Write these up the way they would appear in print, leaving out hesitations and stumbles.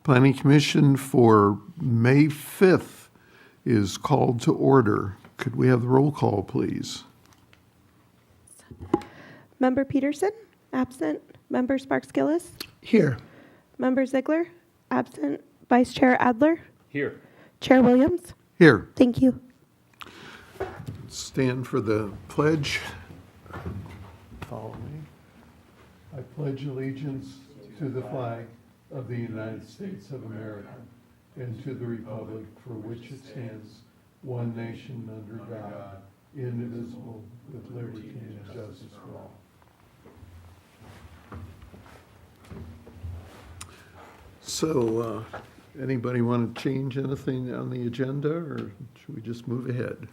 Planning Commission for May 5th is called to order. Could we have the roll call, please? Member Peterson, absent. Member Sparks-Gillis, Here. Member Ziegler, absent. Vice Chair Adler, Here. Chair Williams. Here. Thank you. Stand for the pledge. Follow me. I pledge allegiance to the flag of the United States of America and to the republic for which it stands, one nation under God, indivisible, with liberty and justice for all. So, anybody want to change anything on the agenda, or should we just move ahead?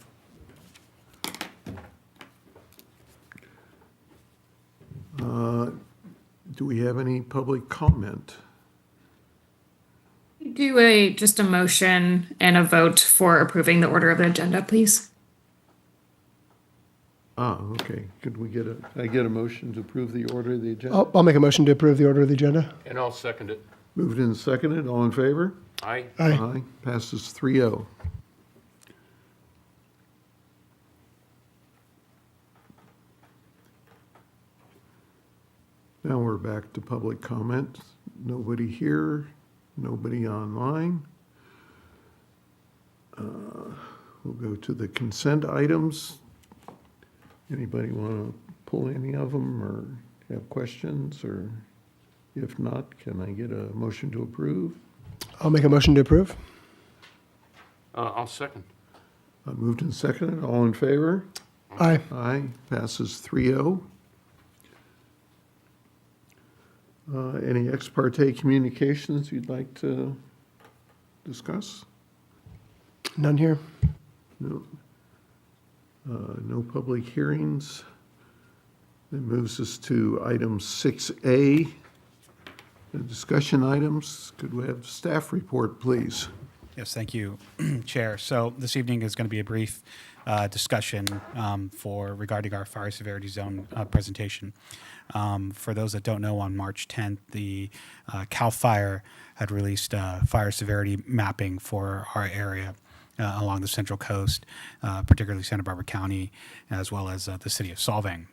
Do we have any public comment? Do just a motion and a vote for approving the order of the agenda, please. Okay. Could we get I get a motion to approve the order of the agenda? I'll make a motion to approve the order of the agenda. And I'll second it. Moved and seconded. All in favor? Aye. Aye. Passes 3-0. Now we're back to public comment. Nobody here, nobody online. We'll go to the consent items. Anybody want to pull any of them or have questions? Or if not, can I get a motion to approve? I'll make a motion to approve. I'll second. Moved and seconded. All in favor? Aye. Aye. Passes 3-0. Any ex parte communications you'd like to discuss? None here. No. No public hearings. That moves us to item 6A, the discussion items. Could we have staff report, please? Yes, thank you, Chair. So this evening is going to be a brief discussion regarding our fire severity zone presentation. For those that don't know, on March 10th, the CAL FIRE had released fire severity mapping for our area along the Central Coast, particularly Santa Barbara County, as well as the city of Solvang.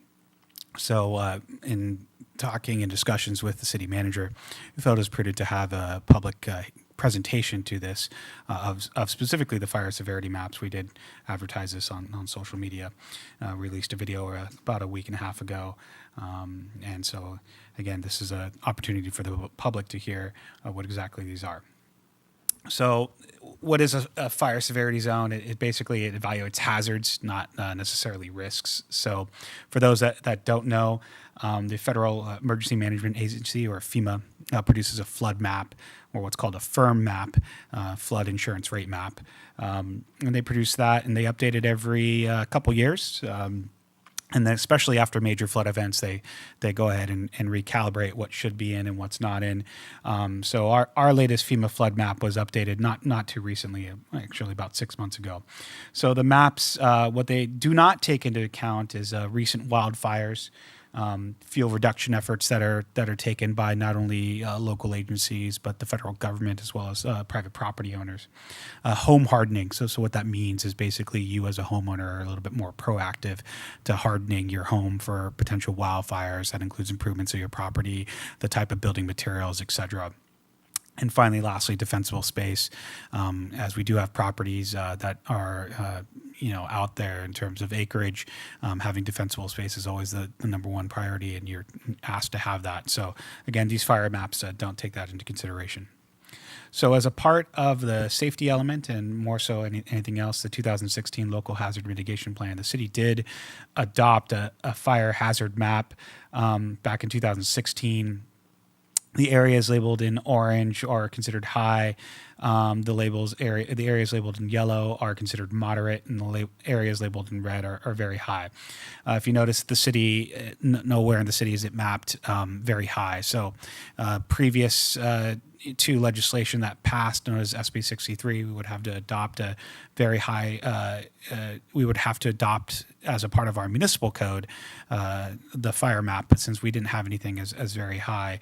So in talking and discussions with the city manager, we felt it was prudent to have a public presentation to this of specifically the fire severity maps. We did advertise this on social media, released a video about a week and a half ago. And so, again, this is an opportunity for the public to hear what exactly these are. So what is a fire severity zone? It basically evaluates hazards, not necessarily risks. So for those that don't know, the Federal Emergency Management Agency, or FEMA, produces a flood map, or what's called a FIRM map, flood insurance rate map. And they produce that, and they update it every couple years. And then especially after major flood events, they go ahead and recalibrate what should be in and what's not in. So our latest FEMA flood map was updated not too recently, actually about 6 months ago. So the maps, what they do not take into account is recent wildfires, fuel reduction efforts that are taken by not only local agencies but the federal government, as well as private property owners. Home hardening. So what that means is basically you as a homeowner are a little bit more proactive to hardening your home for potential wildfires. That includes improvements of your property, the type of building materials, etc. And finally, lastly, defensible space, as we do have properties that are, out there in terms of acreage. Having defensible space is always the number one priority, and you're asked to have that. So again, these fire maps don't take that into consideration. So as a part of the safety element, and more so anything else, the 2016 Local Hazard Mitigation Plan, the city did adopt a fire hazard map back in 2016. The areas labeled in orange are considered high. The areas labeled in yellow are considered moderate, and the areas labeled in red are very high. If you notice, the city, nowhere in the city is it mapped very high. So previous to legislation that passed, known as SB 63, we would have to adopt a very high. We would have to adopt as a part of our municipal code, the fire map, but since we didn't have anything as very high,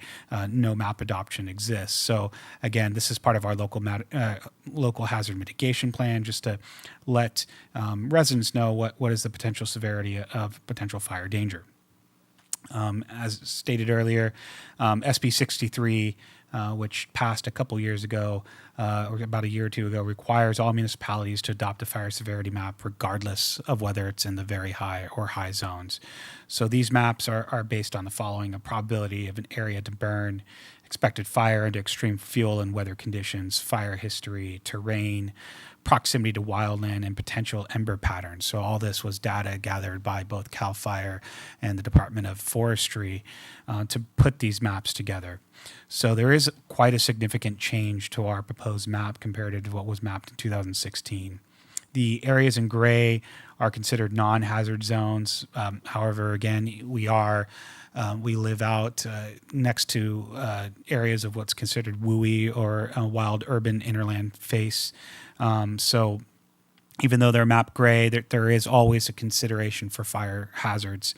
no map adoption exists. So again, this is part of our local hazard mitigation plan, just to let residents know what is the potential severity of potential fire danger. As stated earlier, SB 63, which passed a couple years ago, or about a year or two ago, requires all municipalities to adopt a fire severity map regardless of whether it's in the very high or high zones. So these maps are based on the following: a probability of an area to burn, expected fire into extreme fuel and weather conditions, fire history, terrain, proximity to wildland, and potential ember patterns. So all this was data gathered by both CAL FIRE and the Department of Forestry to put these maps together. So there is quite a significant change to our proposed map compared to what was mapped in 2016. The areas in gray are considered non-hazard zones. However, again, we live out next to areas of what's considered WUI or wild urban interland face. So even though they're mapped gray, there is always a consideration for fire hazards.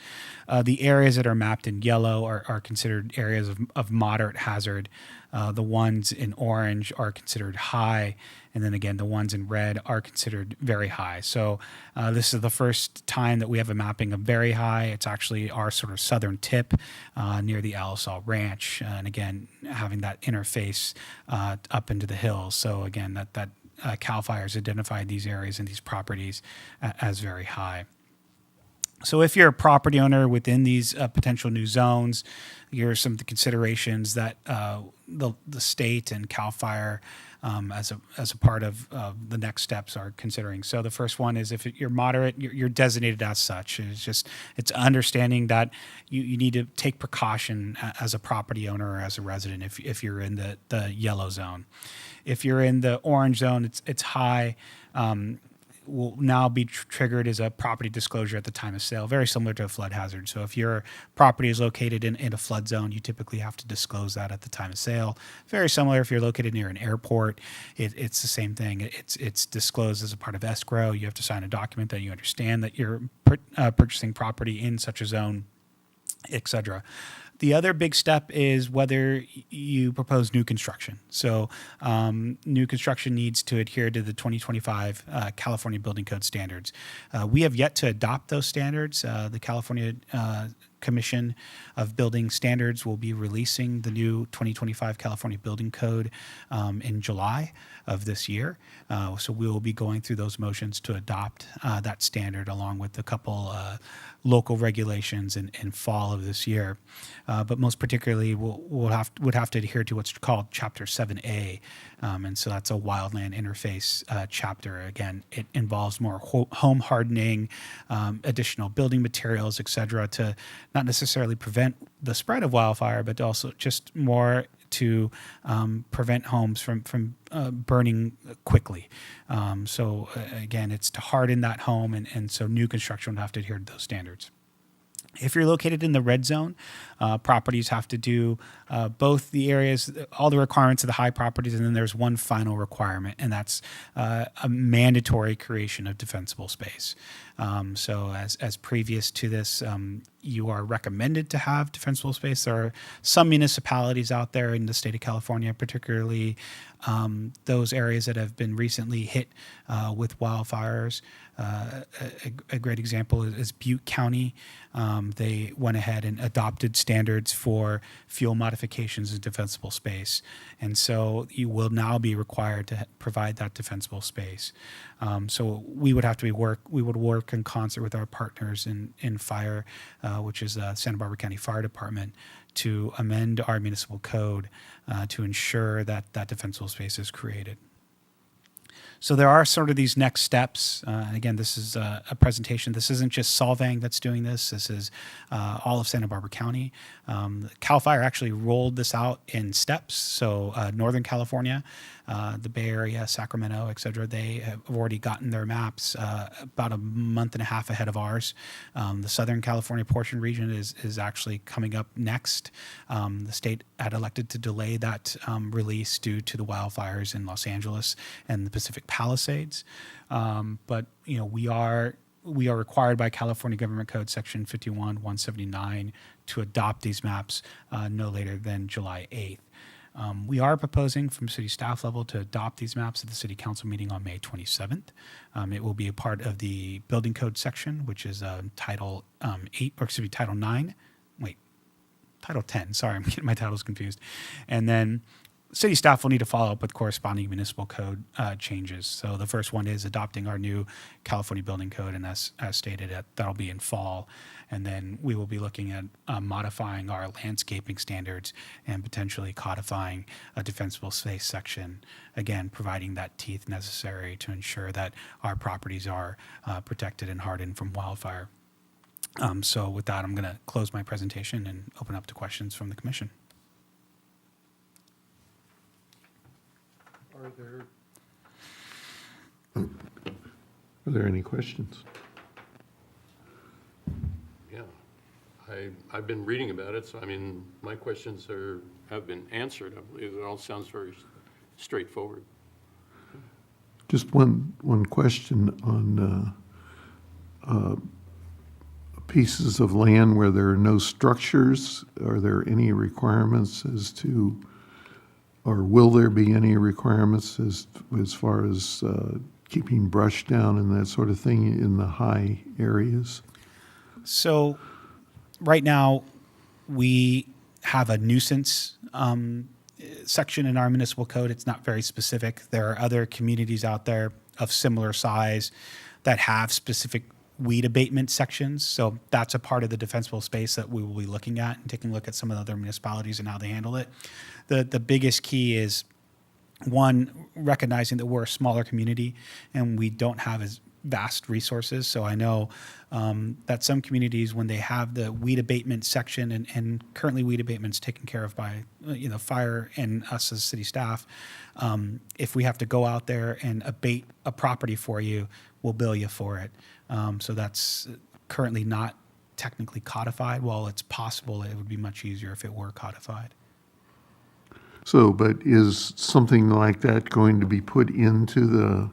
The areas that are mapped in yellow are considered areas of moderate hazard. The ones in orange are considered high. And then again, the ones in red are considered very high. So this is the first time that we have a mapping of very high. It's actually our sort of southern tip near the Alisal Ranch. And again, having that interface up into the hills. So again, that CAL FIRE has identified these areas and these properties as very high. So if you're a property owner within these potential new zones, here are some of the considerations that the state and CAL FIRE as a part of the next steps are considering. So the first one is if you're moderate, you're designated as such. It's understanding that you need to take precaution as a property owner or as a resident if you're in the yellow zone. If you're in the orange zone, it's high. Will now be triggered as a property disclosure at the time of sale, very similar to a flood hazard. So if your property is located in a flood zone, you typically have to disclose that at the time of sale. Very similar if you're located near an airport, it's the same thing. It's disclosed as a part of escrow. You have to sign a document that you understand that you're purchasing property in such a zone, etc. The other big step is whether you propose new construction. So new construction needs to adhere to the 2025 California Building Code standards. We have yet to adopt those standards. The California Commission of Building Standards will be releasing the new 2025 California Building Code in July of this year. So we will be going through those motions to adopt that standard along with a couple local regulations in fall of this year. But most particularly, would have to adhere to what's called Chapter 7A. And so that's a wildland interface chapter. Again, it involves more home hardening, additional building materials, et cetera, to not necessarily prevent the spread of wildfire, but also just more to prevent homes from burning quickly. So again, it's to harden that home, and so new construction would have to adhere to those standards. If you're located in the red zone, properties have to do both the areas, all the requirements of the high properties, and then there's one final requirement, and that's a mandatory creation of defensible space. So as previous to this, you are recommended to have defensible space. There are some municipalities out there in the state of California, particularly those areas that have been recently hit with wildfires. A great example is Butte County. They went ahead and adopted standards for fuel modifications in defensible space. And so you will now be required to provide that defensible space. So we would have to work in concert with our partners in fire, which is Santa Barbara County Fire Department, to amend our municipal code to ensure that that defensible space is created. So there are sort of these next steps. And again, this is a presentation. This isn't just Solvang that's doing this. This is all of Santa Barbara County. CAL FIRE actually rolled this out in steps. So Northern California, the Bay Area, Sacramento, et cetera, they have already gotten their maps about a month and a half ahead of ours. The Southern California portion region is actually coming up next. The state had elected to delay that release due to the wildfires in Los Angeles and the Pacific Palisades. But we are we are required by California Government Code Section 51-179 to adopt these maps no later than July 8th. We are proposing from city staff level to adopt these maps at the city council meeting on May 27th. It will be a part of the building code section, which is Title 8, or excuse me, Title 9. Wait, Title 10. Sorry, I'm getting my titles confused. And then city staff will need to follow up with corresponding municipal code changes. So the first one is adopting our new California building code, and as stated, that'll be in fall. And then we will be looking at modifying our landscaping standards and potentially codifying a defensible space section, again, providing that teeth necessary to ensure that our properties are protected and hardened from wildfire. So with that, I'm going to close my presentation and open up to questions from the commission. Are there any questions? Yeah. I've been reading about it, so I mean, my questions have been answered. I believe it all sounds very straightforward. Just one question on pieces of land where there are no structures. Are there any requirements as to, or will there be any requirements as far as keeping brush down and that sort of thing in the high areas? So right now, we have a nuisance section in our municipal code. It's not very specific. There are other communities out there of similar size that have specific weed abatement sections. So that's a part of the defensible space that we will be looking at and taking a look at some of the other municipalities and how they handle it. The biggest key is, one, recognizing that we're a smaller community and we don't have as vast resources. So I know that some communities, when they have the weed abatement section, and currently weed abatement's taken care of by fire and us as city staff, if we have to go out there and abate a property for you, we'll bill you for it. So that's currently not technically codified. While it's possible, it would be much easier if it were codified. So, but is something like that going to be put into the,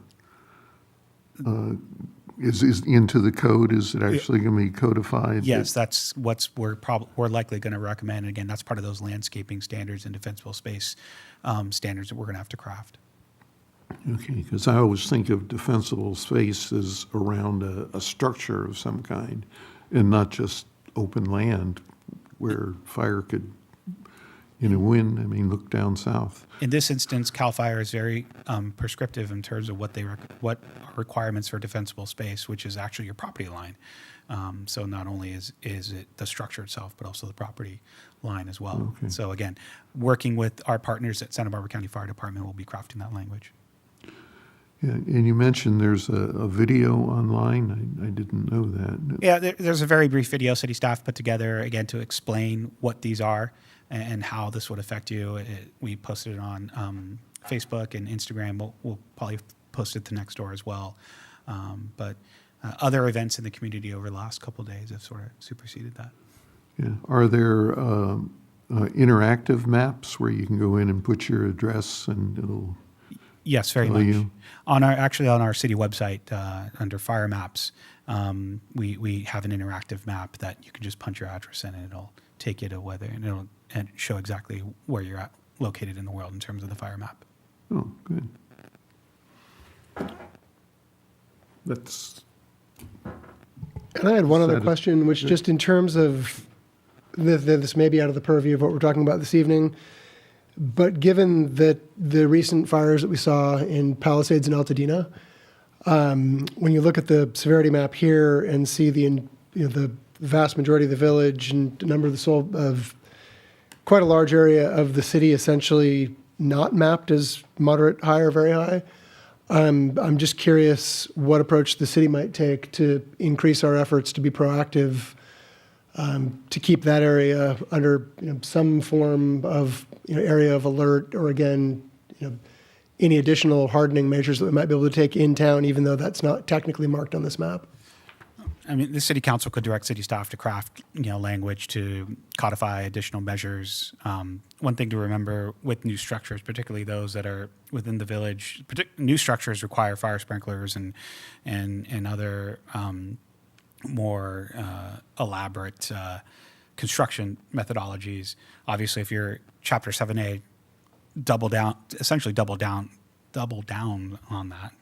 is into the code? Is it actually going to be codified? Yes, that's what we're likely going to recommend. And again, that's part of those landscaping standards and defensible space standards that we're going to have to craft. Okay, because I always think of defensible space as around a structure of some kind and not just open land where fire could, win. I mean, look down south. In this instance, CAL FIRE is very prescriptive in terms of what what are requirements for defensible space, which is actually your property line. So not only is it the structure itself, but also the property line as well. Okay. So again, working with our partners at Santa Barbara County Fire Department, we'll be crafting that language. Yeah, and you mentioned there's a video online. I didn't know that. Yeah, there's a very brief video city staff put together, again, to explain what these are and how this would affect you. We posted it on Facebook and Instagram. We'll probably post it to Nextdoor as well. But other events in the community over the last couple of days have sort of superseded that. Yeah. Are there interactive maps where you can go in and put your address and it'll... Yes, very Will much. you? On our city website, under fire maps, we have an interactive map that you can just punch your address in and it'll take you to it'll show exactly where you're located in the world in terms of the fire map. Oh, good. That's... And I had one other Said- question, which just in terms of, this may be out of the purview of what we're talking about this evening, but given that the recent fires that we saw in Palisades and Altadena, when you look at the severity map here and see the vast majority of the village and a number of quite a large area of the city essentially not mapped as moderate, high, or very high, I'm just curious what approach the city might take to increase our efforts to be proactive, to keep that area under some form of area of alert, or again, any additional hardening measures that we might be able to take in town, even though that's not technically marked on this map. I mean, the city council could direct city staff to craft, language to codify additional measures. One thing to remember with new structures, particularly those that are within the village, new structures require fire sprinklers and other more elaborate construction methodologies. Obviously, if you're Chapter 7A, essentially double down on that.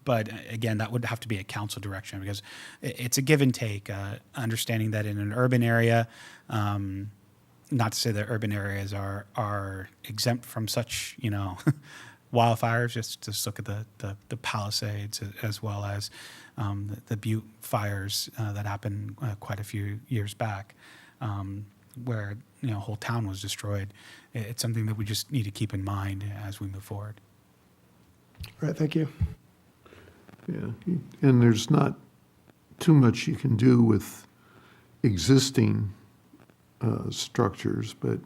But again, that would have to be a council direction because it's a give and take, understanding that in an urban area, not to say that urban areas are exempt from such, wildfires, just look at the Palisades as well as the Butte fires that happened quite a few years back, where, a whole town was destroyed. It's something that we just need to keep in mind as we move forward. All right, thank you. Yeah, and there's not too much you can do with existing structures, but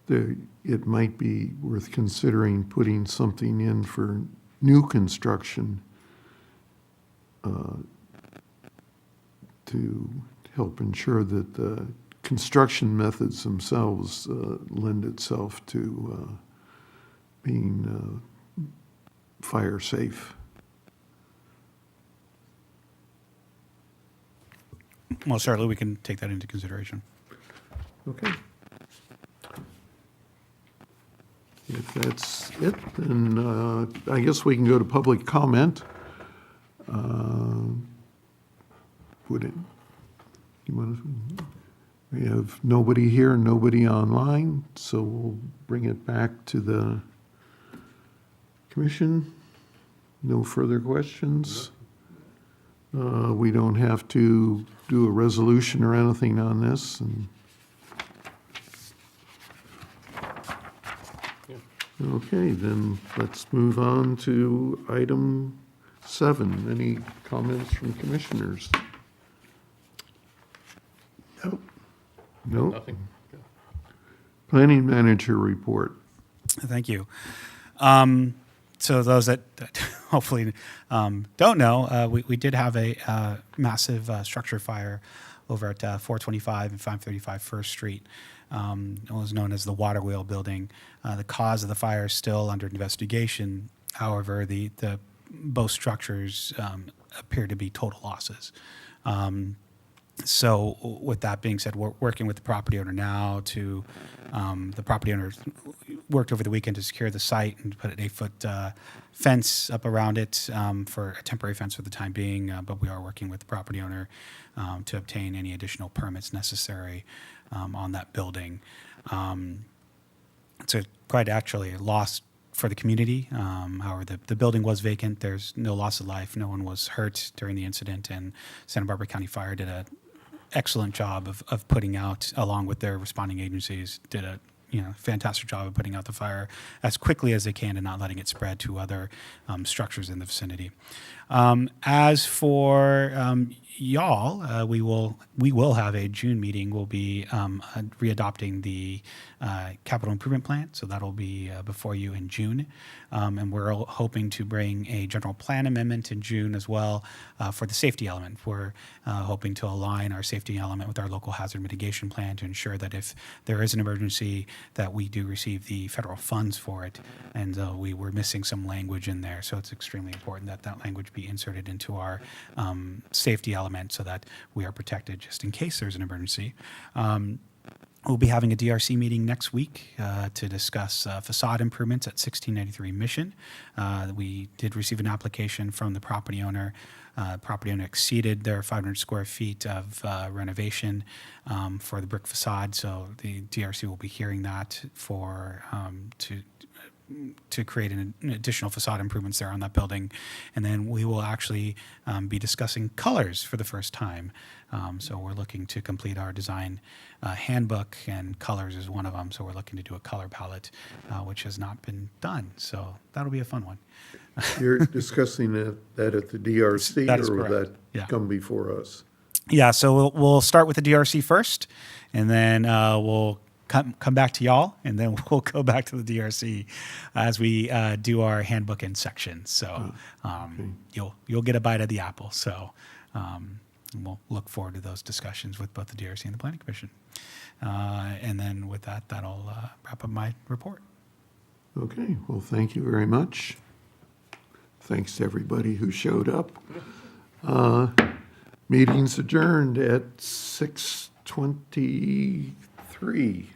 it might be worth considering putting something in for new construction to help ensure that the construction methods themselves lend itself to being fire safe. Well, certainly we can take that into consideration. Okay. If that's it, then I guess we can go to public comment. Would it, we have nobody here, nobody online, so we'll bring it back to the commission. No further questions. We don't have to do a resolution or anything on this. Okay, then let's move on to item 7. Any comments from commissioners? Nope. No? Nothing. Planning manager report. Thank you. So those that hopefully don't know, we did have a massive structure fire over at 425 and 535 First Street. It was known as the Water Wheel Building. The cause of the fire is still under investigation. However, the both structures appear to be total losses. So with that being said, we're working with the property owner now to, the property owner worked over the weekend to secure the site and put an 8-foot fence up around it for a temporary fence for the time being, but we are working with the property owner to obtain any additional permits necessary on that building. It's quite actually a loss for the community. However, the building was vacant. There's no loss of life. No one was hurt during the incident, and Santa Barbara County Fire did an excellent job of putting out, along with their responding agencies, did a fantastic job of putting out the fire as quickly as they can and not letting it spread to other structures in the vicinity. As for y'all, we will have a June meeting. We'll be readopting the capital improvement plan, so that'll be before you in June. And we're hoping to bring a general plan amendment in June as well for the safety element. We're hoping to align our safety element with our local hazard mitigation plan to ensure that if there is an emergency, that we do receive the federal funds for it. And we were missing some language in there, so it's extremely important that that language be inserted into our safety element so that we are protected just in case there's an emergency. We'll be having a DRC meeting next week to discuss facade improvements at 1693 Mission. We did receive an application from the property owner. Property owner exceeded their 500 square feet of renovation for the brick facade, so the DRC will be hearing that for to create an additional facade improvements there on that building. And then we will actually be discussing colors for the first time. So we're looking to complete our design handbook, and colors is one of them. So we're looking to do a color palette, which has not been done. So that'll be a fun one. You're discussing that at the DRC, That is or will correct. that Yeah. come before us? Yeah, so we'll start with the DRC first, and then we'll come back to y'all, and then we'll go back to the DRC as we do our handbook in sections. So you'll get a bite of the apple. So we'll look forward to those discussions with both the DRC and the Planning Commission. And then with that, that'll wrap up my report. Okay, well, thank you very much. Thanks to everybody who showed up. Meeting's adjourned at 6:23.